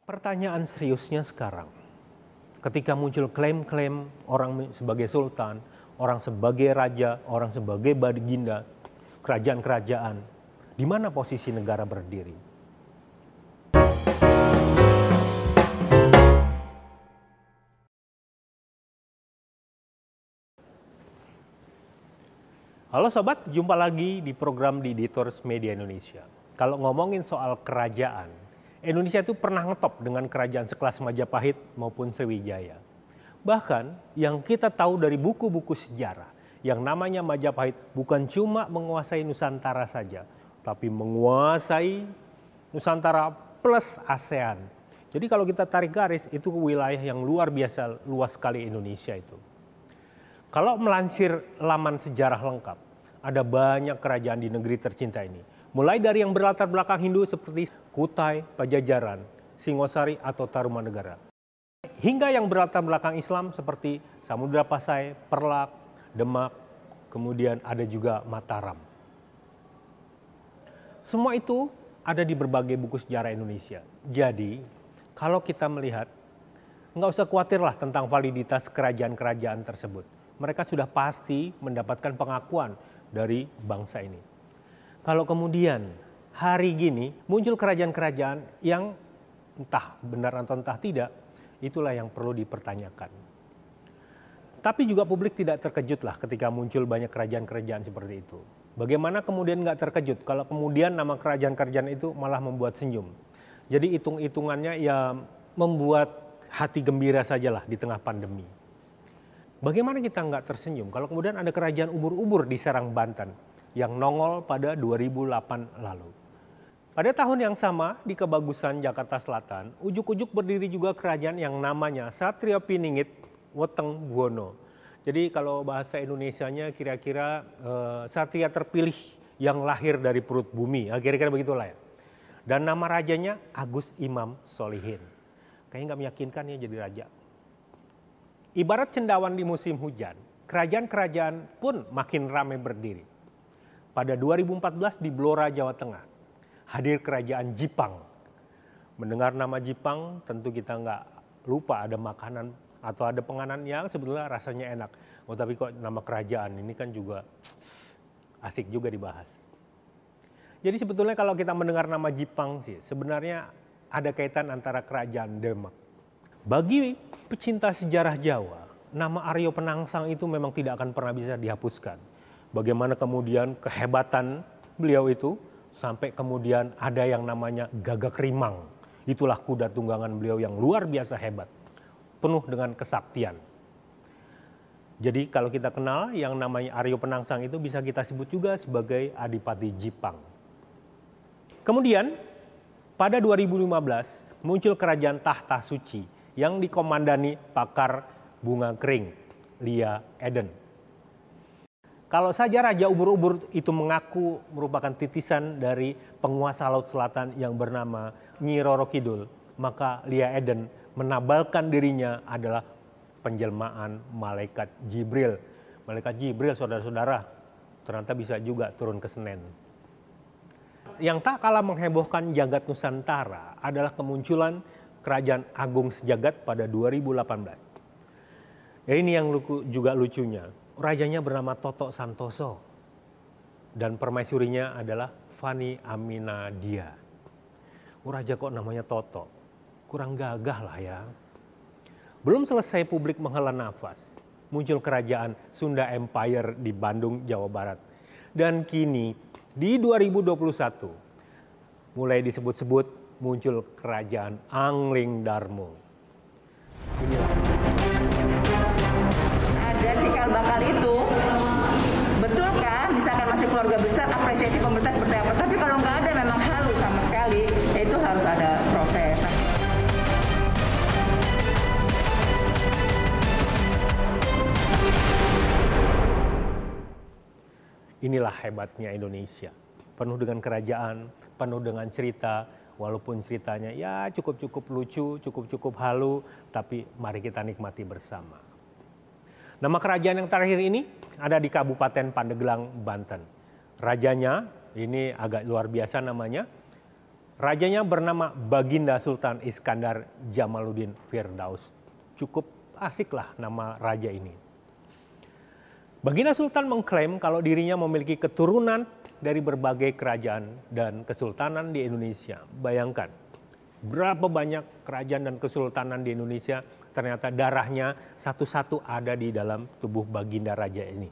Pertanyaan seriusnya sekarang, ketika muncul klaim-klaim orang sebagai sultan, orang sebagai raja, orang sebagai baginda, kerajaan-kerajaan, di mana posisi negara berdiri? Halo sobat, jumpa lagi di program di Editors Media Indonesia. Kalau ngomongin soal kerajaan, Indonesia itu pernah ngetop dengan kerajaan sekelas Majapahit maupun Sriwijaya. Bahkan yang kita tahu dari buku-buku sejarah, yang namanya Majapahit bukan cuma menguasai Nusantara saja, tapi menguasai Nusantara plus ASEAN. Jadi kalau kita tarik garis, itu wilayah yang luar biasa luas sekali Indonesia itu. Kalau melansir laman sejarah lengkap, ada banyak kerajaan di negeri tercinta ini. Mulai dari yang berlatar belakang Hindu seperti Kutai, Pajajaran, Singosari, atau Tarumanegara. Hingga yang berlatar belakang Islam seperti Samudra Pasai, Perlak, Demak, kemudian ada juga Mataram. Semua itu ada di berbagai buku sejarah Indonesia. Jadi kalau kita melihat, nggak usah khawatirlah tentang validitas kerajaan-kerajaan tersebut. Mereka sudah pasti mendapatkan pengakuan dari bangsa ini. Kalau kemudian hari gini muncul kerajaan-kerajaan yang entah benar atau entah tidak, itulah yang perlu dipertanyakan. Tapi juga publik tidak terkejut lah ketika muncul banyak kerajaan-kerajaan seperti itu. Bagaimana kemudian nggak terkejut kalau kemudian nama kerajaan-kerajaan itu malah membuat senyum. Jadi hitung-hitungannya ya membuat hati gembira sajalah di tengah pandemi. Bagaimana kita nggak tersenyum kalau kemudian ada kerajaan ubur-ubur di Serang, Banten yang nongol pada 2008 lalu. Pada tahun yang sama di Kebagusan, Jakarta Selatan, ujuk-ujuk berdiri juga kerajaan yang namanya Satria Piningit Weteng Buwono. Jadi kalau bahasa Indonesianya kira-kira satria terpilih yang lahir dari perut bumi, kira-kira begitulah ya. Dan nama rajanya Agus Imam Solihin. Kayaknya nggak meyakinkan ya jadi raja. Ibarat cendawan di musim hujan, kerajaan-kerajaan pun makin ramai berdiri. Pada 2014 di Blora, Jawa Tengah, hadir kerajaan Jipang. Mendengar nama Jipang, tentu kita nggak lupa ada makanan atau ada penganan yang sebetulnya rasanya enak. Oh tapi kok nama kerajaan ini kan juga asik juga dibahas. Jadi sebetulnya kalau kita mendengar nama Jipang sih, sebenarnya ada kaitan antara kerajaan Demak. Bagi pecinta sejarah Jawa, nama Aryo Penangsang itu memang tidak akan pernah bisa dihapuskan. Bagaimana kemudian kehebatan beliau itu sampai kemudian ada yang namanya Gagak Rimang. Itulah kuda tunggangan beliau yang luar biasa hebat, penuh dengan kesaktian. Jadi kalau kita kenal yang namanya Aryo Penangsang itu bisa kita sebut juga sebagai Adipati Jipang. Kemudian pada 2015 muncul kerajaan Tahta Suci yang dikomandani pakar bunga kering, Lia Eden. Kalau saja Raja Ubur-Ubur itu mengaku merupakan titisan dari penguasa Laut Selatan yang bernama Nyi Roro Kidul, maka Lia Eden menabalkan dirinya adalah penjelmaan Malaikat Jibril. Malaikat Jibril, saudara-saudara, ternyata bisa juga turun ke Senen. Yang tak kalah menghebohkan jagat Nusantara adalah kemunculan Kerajaan Agung Sejagat pada 2018. Ya ini yang juga lucunya. Rajanya bernama Toto Santoso dan permaisurinya adalah Fani Aminadia. Raja kok namanya Toto? Kurang gagah lah ya. Belum selesai publik menghela nafas, muncul kerajaan Sunda Empire di Bandung, Jawa Barat. Dan kini di 2021 mulai disebut-sebut muncul kerajaan Angling Darmo. Inilah. Ada cikal bakal itu, betul kan? Misalkan masih keluarga besar, apresiasi pemerintah seperti apa. Tapi kalau nggak ada memang halus sama sekali, itu harus ada proses. Inilah hebatnya Indonesia. Penuh dengan kerajaan, penuh dengan cerita. Walaupun ceritanya ya cukup-cukup lucu, cukup-cukup halu, tapi mari kita nikmati bersama. Nama kerajaan yang terakhir ini ada di Kabupaten Pandeglang, Banten. Rajanya ini agak luar biasa namanya, Rajanya bernama Baginda Sultan Iskandar Jamaluddin Firdaus. Cukup asik lah nama raja ini. Baginda Sultan mengklaim kalau dirinya memiliki keturunan dari berbagai kerajaan dan kesultanan di Indonesia. Bayangkan, berapa banyak kerajaan dan kesultanan di Indonesia, ternyata darahnya satu-satu ada di dalam tubuh Baginda Raja ini.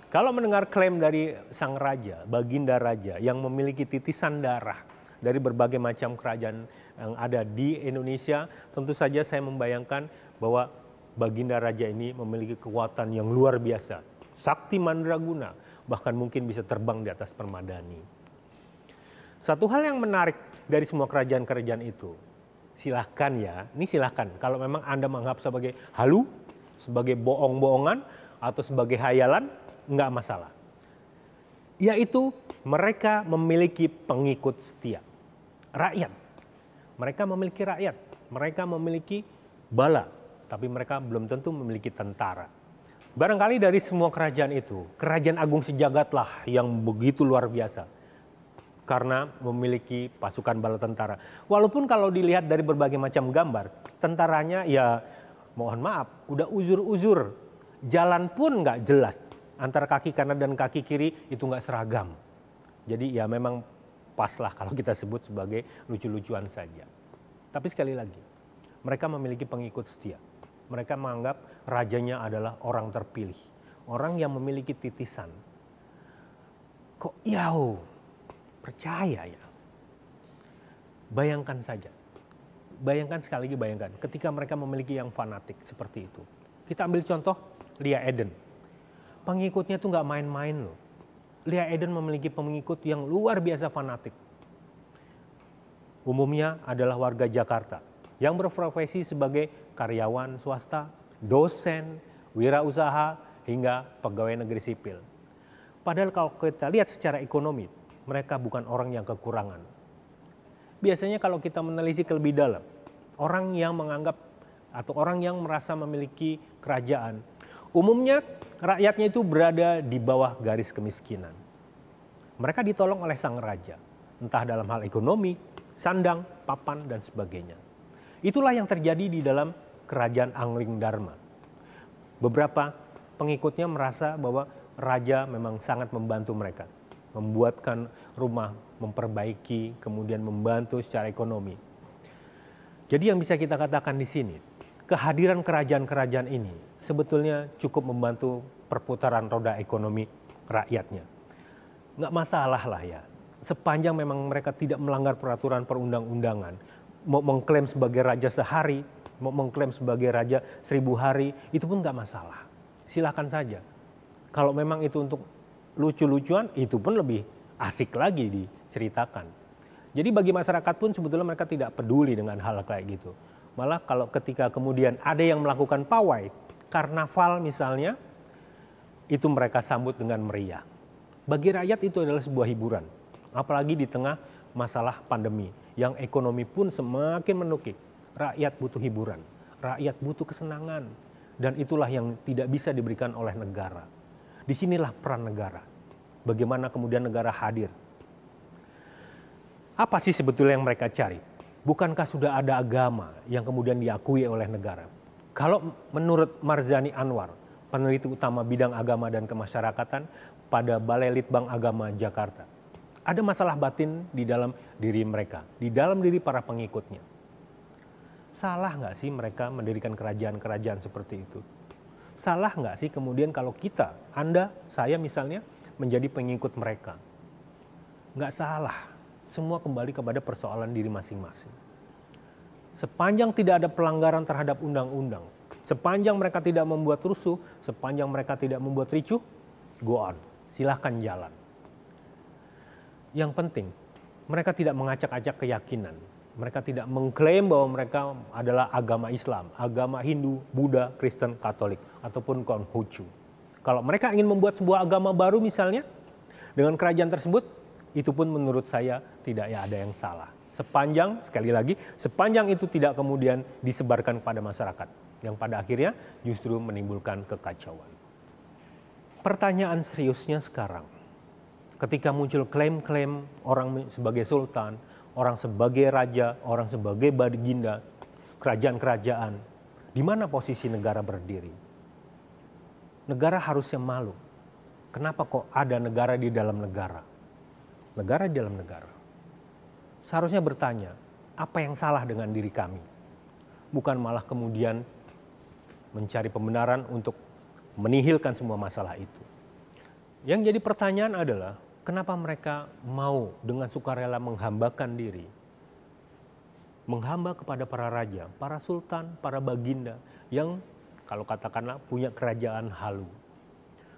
Kalau mendengar klaim dari sang raja, Baginda Raja yang memiliki titisan darah dari berbagai macam kerajaan yang ada di Indonesia, tentu saja saya membayangkan bahwa Baginda Raja ini memiliki kekuatan yang luar biasa, sakti mandraguna, bahkan mungkin bisa terbang di atas permadani. Satu hal yang menarik dari semua kerajaan-kerajaan itu, silahkan ya, ini silahkan kalau memang Anda menganggap sebagai halu, sebagai bohong-bohongan, atau sebagai hayalan, enggak masalah. Yaitu mereka memiliki pengikut setia. Rakyat. Mereka memiliki rakyat. Mereka memiliki bala. Tapi mereka belum tentu memiliki tentara. Barangkali dari semua kerajaan itu, Kerajaan Agung Sejagat lah yang begitu luar biasa. Karena memiliki pasukan bala tentara. Walaupun kalau dilihat dari berbagai macam gambar, tentaranya ya mohon maaf, udah uzur-uzur. Jalan pun nggak jelas. Antara kaki kanan dan kaki kiri itu nggak seragam. Jadi ya memang pas lah kalau kita sebut sebagai lucu-lucuan saja. Tapi sekali lagi, mereka memiliki pengikut setia. Mereka menganggap rajanya adalah orang terpilih. Orang yang memiliki titisan. Kok yau, percaya ya? Bayangkan saja. Bayangkan sekali lagi bayangkan. Ketika mereka memiliki yang fanatik seperti itu. Kita ambil contoh Lia Eden. Pengikutnya tuh nggak main-main loh. Lia Eden memiliki pengikut yang luar biasa fanatik. Umumnya adalah warga Jakarta yang berprofesi sebagai karyawan swasta, dosen, wirausaha, hingga pegawai negeri sipil. Padahal kalau kita lihat secara ekonomi, mereka bukan orang yang kekurangan. Biasanya kalau kita menelisik lebih dalam, orang yang menganggap atau orang yang merasa memiliki kerajaan, umumnya rakyatnya itu berada di bawah garis kemiskinan. Mereka ditolong oleh sang raja, entah dalam hal ekonomi, sandang, papan, dan sebagainya. Itulah yang terjadi di dalam kerajaan Angling Dharma. Beberapa pengikutnya merasa bahwa raja memang sangat membantu mereka. Membuatkan rumah, memperbaiki, kemudian membantu secara ekonomi. Jadi yang bisa kita katakan di sini, kehadiran kerajaan-kerajaan ini sebetulnya cukup membantu perputaran roda ekonomi rakyatnya. Nggak masalah lah ya, sepanjang memang mereka tidak melanggar peraturan perundang-undangan, mau mengklaim sebagai raja sehari, mau mengklaim sebagai raja 1000 hari, itu pun nggak masalah. Silakan saja. Kalau memang itu untuk lucu-lucuan, itu pun lebih asik lagi diceritakan. Jadi bagi masyarakat pun sebetulnya mereka tidak peduli dengan hal kayak gitu. Malah kalau ketika kemudian ada yang melakukan pawai, karnaval misalnya, itu mereka sambut dengan meriah. Bagi rakyat itu adalah sebuah hiburan. Apalagi di tengah masalah pandemi, yang ekonomi pun semakin menukik. Rakyat butuh hiburan, rakyat butuh kesenangan. Dan itulah yang tidak bisa diberikan oleh negara. Disinilah peran negara. Bagaimana kemudian negara hadir. Apa sih sebetulnya yang mereka cari? Bukankah sudah ada agama yang kemudian diakui oleh negara? Kalau menurut Marzani Anwar, peneliti utama bidang agama dan kemasyarakatan pada Balai Litbang Agama Jakarta, ada masalah batin di dalam diri mereka, di dalam diri para pengikutnya. Salah nggak sih mereka mendirikan kerajaan-kerajaan seperti itu? Salah nggak sih kemudian kalau kita, Anda, saya misalnya menjadi pengikut mereka? Nggak salah. Semua kembali kepada persoalan diri masing-masing. Sepanjang tidak ada pelanggaran terhadap undang-undang, sepanjang mereka tidak membuat rusuh, sepanjang mereka tidak membuat ricuh, go on, silahkan jalan. Yang penting, mereka tidak mengacak-acak keyakinan. Mereka tidak mengklaim bahwa mereka adalah agama Islam, agama Hindu, Buddha, Kristen, Katolik, ataupun Konghucu. Kalau mereka ingin membuat sebuah agama baru misalnya, dengan kerajaan tersebut, itu pun menurut saya tidak ada yang salah. Sepanjang, sekali lagi, sepanjang itu tidak kemudian disebarkan kepada masyarakat. Yang pada akhirnya justru menimbulkan kekacauan. Pertanyaan seriusnya sekarang, ketika muncul klaim-klaim orang sebagai sultan, orang sebagai raja, orang sebagai baginda, kerajaan-kerajaan, di mana posisi negara berdiri? Negara harusnya malu. Kenapa kok ada negara di dalam negara? Negara di dalam negara. Seharusnya bertanya, apa yang salah dengan diri kami? Bukan malah kemudian mencari pembenaran untuk menihilkan semua masalah itu. Yang jadi pertanyaan adalah, kenapa mereka mau dengan sukarela menghambakan diri? Menghamba kepada para raja, para sultan, para baginda yang kalau katakanlah punya kerajaan halu.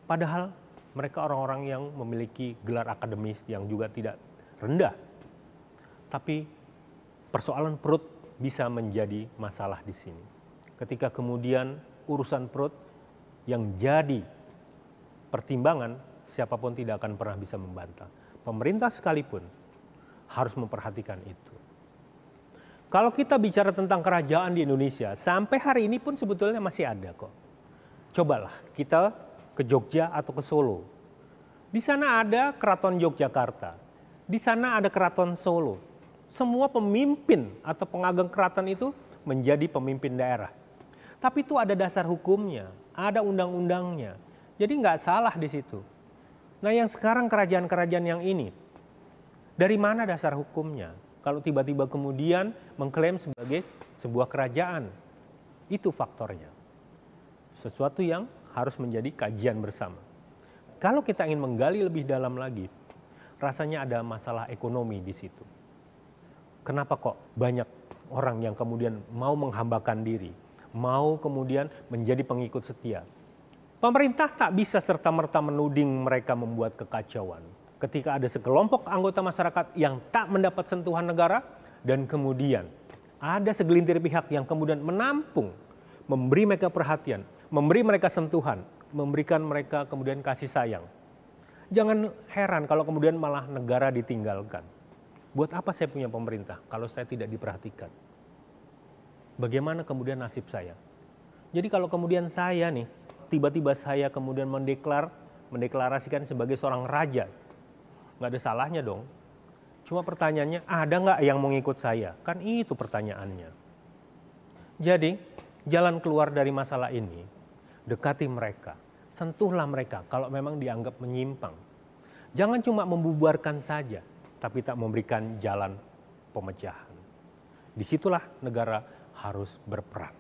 Padahal mereka orang-orang yang memiliki gelar akademis yang juga tidak rendah. Tapi persoalan perut bisa menjadi masalah di sini. Ketika kemudian urusan perut yang jadi pertimbangan, siapapun tidak akan pernah bisa membantah. Pemerintah sekalipun harus memperhatikan itu. Kalau kita bicara tentang kerajaan di Indonesia, sampai hari ini pun sebetulnya masih ada kok. Cobalah kita ke Jogja atau ke Solo. Di sana ada Keraton Yogyakarta, di sana ada Keraton Solo. Semua pemimpin atau pengageng keraton itu menjadi pemimpin daerah. Tapi itu ada dasar hukumnya, ada undang-undangnya. Jadi nggak salah di situ. Nah yang sekarang kerajaan-kerajaan yang ini, dari mana dasar hukumnya? Kalau tiba-tiba kemudian mengklaim sebagai sebuah kerajaan, itu faktornya. Sesuatu yang harus menjadi kajian bersama. Kalau kita ingin menggali lebih dalam lagi, rasanya ada masalah ekonomi di situ. Kenapa kok banyak orang yang kemudian mau menghambakan diri, mau kemudian menjadi pengikut setia? Pemerintah tak bisa serta-merta menuding mereka membuat kekacauan. Ketika ada sekelompok anggota masyarakat yang tak mendapat sentuhan negara, dan kemudian ada segelintir pihak yang kemudian menampung, memberi mereka perhatian, memberi mereka sentuhan, memberikan mereka kemudian kasih sayang. Jangan heran kalau kemudian malah negara ditinggalkan. Buat apa saya punya pemerintah kalau saya tidak diperhatikan? Bagaimana kemudian nasib saya? Jadi kalau kemudian saya nih, tiba-tiba saya kemudian mendeklarasikan sebagai seorang raja, nggak ada salahnya dong. Cuma pertanyaannya, ada nggak yang mau ngikut saya? Kan itu pertanyaannya. Jadi jalan keluar dari masalah ini, dekati mereka, sentuhlah mereka kalau memang dianggap menyimpang. Jangan cuma membubarkan saja, tapi tak memberikan jalan pemecahan. Disitulah negara harus berperan.